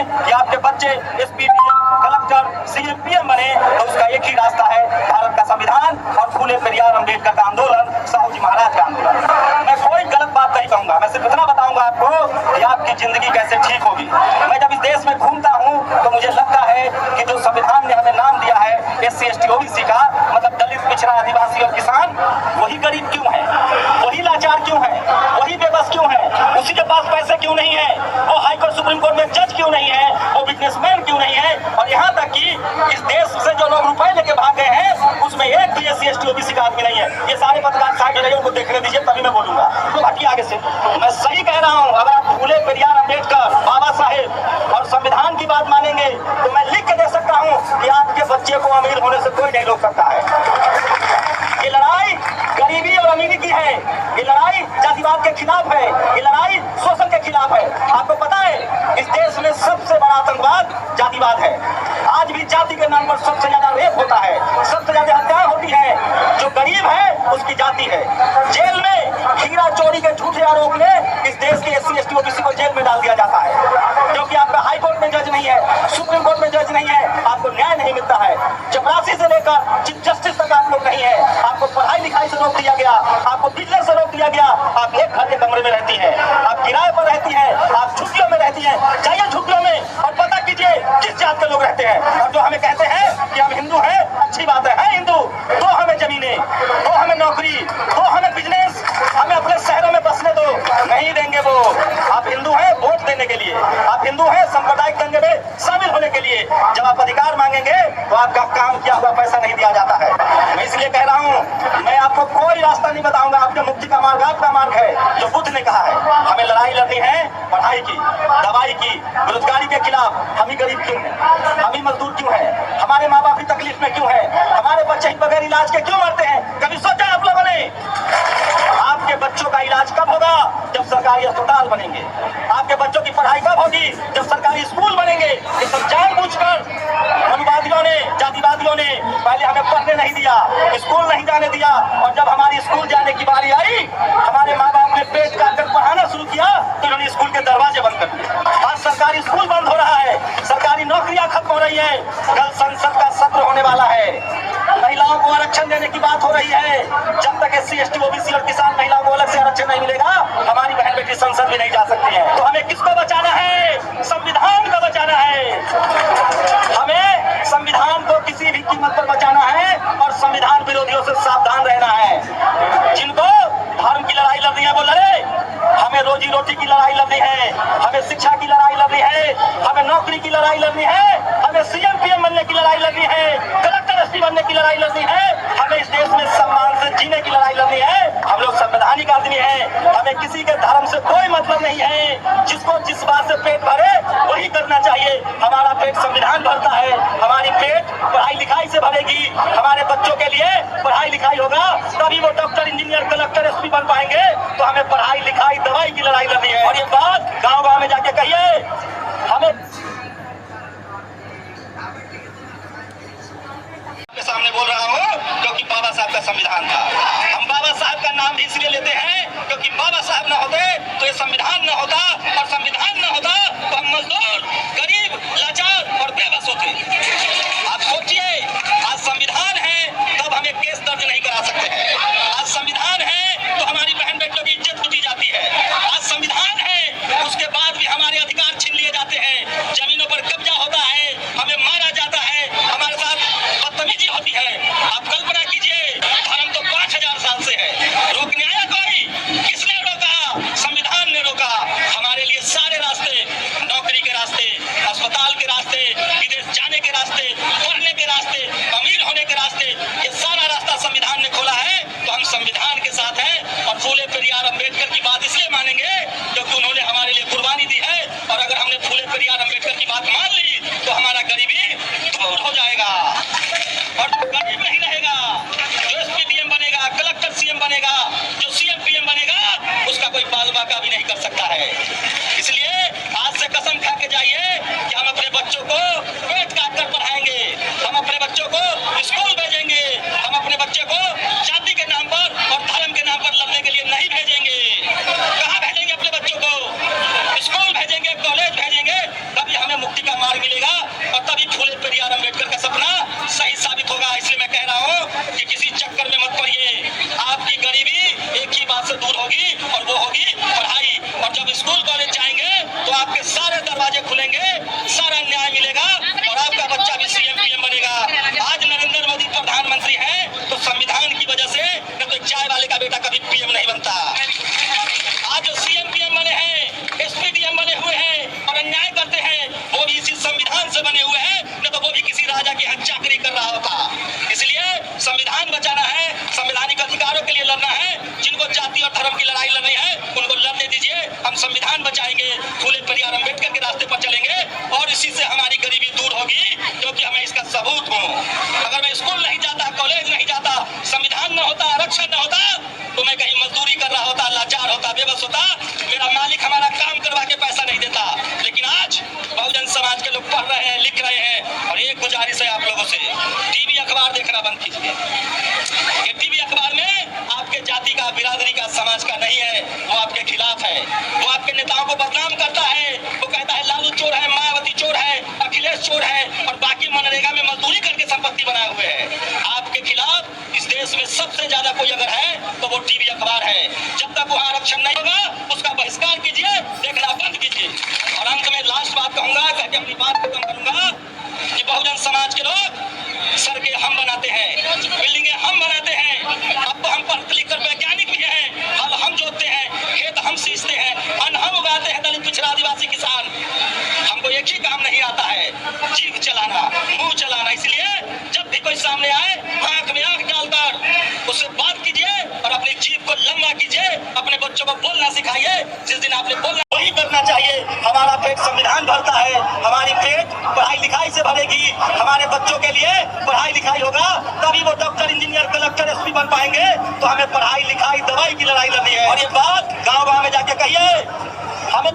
हैं कि आपके बच्चे एसपीडीएम, कलेक्टर, सीएम, पीएम बने, तो उसका एक ही रास्ता है, भारत का संविधान और फूले पेरियार अम्बेडकर का आंदोलन, साहू जी महाराज का आंदोलन। मैं कोई गलत बात नहीं कहूंगा, मैं सिर्फ इतना बताऊंगा आपको कि आपकी जिंदगी कैसे ठीक होगी। मैं जब इस देश में घूमता हूँ तो मुझे लगता है कि जो संविधान ने हमें नाम दिया है SC, ST, OBC का, मतलब दलित, पिछड़ा, आदिवासी और किसान, वही गरीब क्यों है, वही लाचार क्यों है, वही बेबस क्यों है, उसी के पास पैसे क्यों नहीं है, वो हाईकोर्ट सुप्रीम कोर्ट में जज क्यों नहीं है, वो बिजनेसमैन क्यों नहीं है, और यहाँ तक कि इस देश से जो लोग रुपए लेके भाग गए हैं उसमें एक भी SC, ST, OBC का आदमी नहीं है। ये सारे पत्रकार साइड रहे, उनको देखने दीजिए, तभी मैं बोलूंगा। तो हटिए आगे से, मैं सही कह रहा हूँ। अगर आप फूले पेरियार अम्बेडकर, बाबा साहेब और संविधान की बात मानेंगे तो मैं लिख के दे सकता हूँ कि आपके बच्चे को अमीर होने से कोई नहीं रोक सकता है। ये लड़ाई गरीबी और अमीरी की है, ये लड़ाई जातिवाद के खिलाफ है, ये लड़ाई शोषण के खिलाफ है। आपको पता है इस देश में सबसे बड़ा आतंकवाद जातिवाद है। आज भी जाति के नाम पर सबसे ज्यादा रेप होता है, सबसे ज्यादा हत्याएं होती है। जो गरीब है उसकी जाति है। जेल में हीरा चोरी के झूठे आरोप में इस देश के SC, ST, OBC को जेल में डाल दिया जाता है, क्योंकि आपका हाई कोर्ट में जज नहीं है, सुप्रीम कोर्ट में जज नहीं है, आपको न्याय नहीं मिलता है। चपरासी से लेकर चीफ जस्टिस तक आप लोग नहीं है, आपको पढ़ाई लिखाई से रोक दिया गया, आपको बिजनेस से रोक दिया गया। आप एक घर के कमरे में रहती है, आप किराए पर रहती है, आप झुग्गियों में रहती है। जाइए झुग्गियों में और पता कीजिए किस जात के लोग रहते हैं। और जो हमें कहते हैं कि हम हिंदू हैं, अच्छी बात है हिंदू, तो हमें जमीनें, तो हमें नौकरी, तो हमें बिजनेस, हमें अपने शहरों में बसने दो, नहीं देंगे वो। आप हिंदू हैं वोट देने के लिए, आप हिंदू हैं सांप्रदायिक दंगे में शामिल होने के लिए। जब आप अधिकार मांगेंगे तो आपका काम किया हुआ पैसा नहीं दिया जाता है। मैं इसलिए कह रहा हूँ, मैं आपको कोई रास्ता नहीं बताऊंगा, आपके मुक्ति का मार्ग आपका मार्ग है। जो बुद्ध ने कहा है, हमें लड़ाई लड़नी है पढ़ाई की, दवाई की, बेरोजगारी के खिलाफ। हम ही गरीब क्यों हैं, हम ही मजदूर क्यों हैं, हमारे माँ बाप ही तकलीफ में क्यों है, हमारे बच्चे ही बगैर इलाज के क्यों मरते हैं। कभी सोचा आप लोगों ने? आपके बच्चों का इलाज कब होगा? जब सरकारी अस्पताल बनेंगे। आपके बच्चों की पढ़ाई कब होगी? जब सरकारी स्कूल बनेंगे। ये सब जानबूझकर मनुवादियों ने, जातिवादियों ने पहले हमें पढ़ने नहीं दिया, स्कूल नहीं जाने दिया, और जब हमारी स्कूल जाने की बारी आई, हमारे माँ बाप ने पेट काट कर पढ़ाना शुरू किया तो उन्होंने स्कूल के दरवाजे बंद कर दिए। आज सरकारी स्कूल बंद हो रहा है, सरकारी नौकरियां खत्म हो रही है। कल संसद का सत्र होने वाला है, महिलाओं को आरक्षण देने की बात हो रही है। जब तक SC, ST, OBC और किसान महिलाओं को अलग से आरक्षण नहीं मिलेगा, हमारी बहन बेटी संसद भी नहीं जा सकती है। तो हमें किसको बचाना है? संविधान को बचाना है। हमें संविधान को किसी भी कीमत पर बचाना है और संविधान विरोधियों से सावधान रहना है। जिनको धर्म की लड़ाई लड़नी है वो लड़े, हमें रोजी रोटी की लड़ाई लड़नी है, हमें शिक्षा की लड़ाई लड़नी है, हमें नौकरी की लड़ाई लड़नी है, हमें CM, PM बनने की लड़ाई लड़नी है, कलेक्टर, ST बनने की लड़ाई लड़नी है, हमें इस देश में सम्मान से जीने की लड़ाई लड़नी है। हम लोग संवैधानिक आदमी हैं, हमें किसी के धर्म से कोई मतलब नहीं है। जिसको जिस बात से पेट भरे वही करना चाहिए। हमारा पेट संविधान भरता है, हमारी पेट पढ़ाई लिखाई से भरेगी। हमारे बच्चों के लिए पढ़ाई लिखाई होगा तभी वो डॉक्टर, इंजीनियर, कलेक्टर, SP बन पाएंगे। तो हमें पढ़ाई लिखाई दवाई की लड़ाई लड़नी है। और ये बात गाँव गाँव में जाके कहिए। हमें सामने बोल रहा हूँ क्योंकि बाबा साहब का संविधान था। हम बाबा साहब का नाम इसलिए लेते हैं क्योंकि बाबा साहब ना होते तो ये संविधान ना होता, और संविधान ना होता तो हम मजदूर, गरीब, लाचार और बेबस होते। आप सोचिए, आज संविधान है तब हम एक केस दर्ज नहीं करा सकते हैं। आज संविधान है तो हमारी बहन बेटियों की इज्जत लूटी जाती है। आज संविधान है उसके बाद भी हमारे अधिकार छीन लिए जाते हैं, जमीनों पर कब्जा होता है, हमें मारा जाता है, हमारे साथ बदतमीजी होती है। आप कल्पना कीजिए, धर्म तो 5000 साल से है, रोकने आया कोई? किसने रोका? संविधान ने रोका। हमारे लिए सारे रास्ते, नौकरी के रास्ते, अस्पताल के रास्ते, विदेश जाने के रास्ते, पढ़ने के रास्ते, अमीर होने के रास्ते, ये सारा रास्ता संविधान ने खोला है। तो हम संविधान के साथ हैं और फूले पेरियार अम्बेडकर की बात इसलिए मानेंगे क्योंकि उन्होंने हमारे लिए कुर्बानी दी है। और अगर हमने फूले पेरियार अम्बेडकर की बात मान ली तो हमारा गरीबी दूर हो जाएगा और गरीब नहीं रहेगा। जो SP, PM बनेगा, कलेक्टर, CM बनेगा, जो CM, PM बनेगा, उसका कोई बाल बाका भी नहीं कर सकता है। इसलिए आज से कसम खा के जाइए कि हम अपने बच्चों को पेट काट कर पढ़ाएंगे, हम अपने बच्चों को स्कूल भेजेंगे, हम अपने बच्चे को जाति के नाम पर और धर्म के नाम पर लड़ने के लिए नहीं भेजेंगे। कहाँ भेजेंगे? से दूर होगी और वो होगी पढ़ाई। और जब स्कूल कॉलेज जाएंगे तो आपके सारे दरवाजे खुलेंगे, सारा न्याय मिलेगा और आपका बच्चा भी सीएम पीएम बनेगा। आज नरेंद्र मोदी प्रधानमंत्री हैं तो संविधान की वजह से, न तो एक चाय वाले का बेटा कभी पीएम नहीं बनता। आज जो सीएम पीएम बने हैं, एसपीडीएम बने हुए हैं और अन्याय करते हैं, वो भी इसी संविधान से बने हुए हैं, न तो वो भी किसी राजा की यहाँ चाकरी कर रहा होता। इसलिए संविधान बचाना है, संवैधानिक अधिकारों के लिए लड़ना है। जिनको जाति और धर्म की लड़ाई लड़नी है उनको लड़ने दीजिए, हम संविधान बचाएंगे, फूले परिवार अम्बेडकर के रास्ते पर चलेंगे और इसी से हमारी गरीबी दूर होगी, क्योंकि हमें इसका सबूत हूँ। अगर मैं स्कूल नहीं जाता, कॉलेज नहीं जाता, संविधान न होता, आरक्षण न होता, तो मैं कहीं मजदूरी कर रहा होता, लाचार होता, बेबस होता, मेरा मालिक हमारा काम करवा के पैसा नहीं देता। लेकिन आज बहुजन समाज के लोग पढ़ रहे हैं, लिख रहे हैं और एक गुजारिश है आप लोगों से, टीवी अखबार देखना बंद कीजिए। ये टीवी अखबार में आपके जाति का, बिरादरी का, समाज का नहीं है, वो आपके खिलाफ है। वो आपके नेताओं को बदनाम करता है, वो कहता है लालू चोर है, मायावती चोर है, अखिलेश चोर है और बाकी मनरेगा में मजदूरी करके संपत्ति बनाए हुए हैं। आपके खिलाफ इस देश में सबसे ज्यादा कोई अगर है तो वो टीवी अखबार है। जब तक वहाँ आरक्षण नहीं होगा उसका बहिष्कार कीजिए, देखना बंद कीजिए। और अंत में लास्ट बात कहूंगा, कहकर अपनी बात खत्म करूंगा कि बहुजन समाज के लोग सड़कें हम बनाते हैं, बिल्डिंगें हम बनाते हैं, अब तो हम पढ़ लिख कर वैज्ञानिक भी हैं, हल हम जोतते हैं, खेत हम सींचते हैं, अन्न हम उगाते हैं, दलित पिछड़ा आदिवासी किसान। हमको एक ही काम नहीं आता है, जीभ चलाना, मुंह चलाना। इसलिए जब भी कोई सामने आए आंख में आंख डालकर उससे बात कीजिए और अपनी जीभ को लंबा कीजिए, अपने बच्चों को बोलना सिखाइए। जिस दिन आपने बोलना वही करना चाहिए। हमारा पेट संविधान भरता है, हमारी पेट पढ़ाई लिखाई से भरेगी, हमारे बच्चों के लिए पढ़ाई लिखाई होगा, तभी वो डॉक्टर, इंजीनियर, कलेक्टर, एसपी बन पाएंगे। तो हमें पढ़ाई लिखाई, दवाई की लड़ाई लड़नी है। और ये बात गाँव गाँव में जाके कहिए, हमें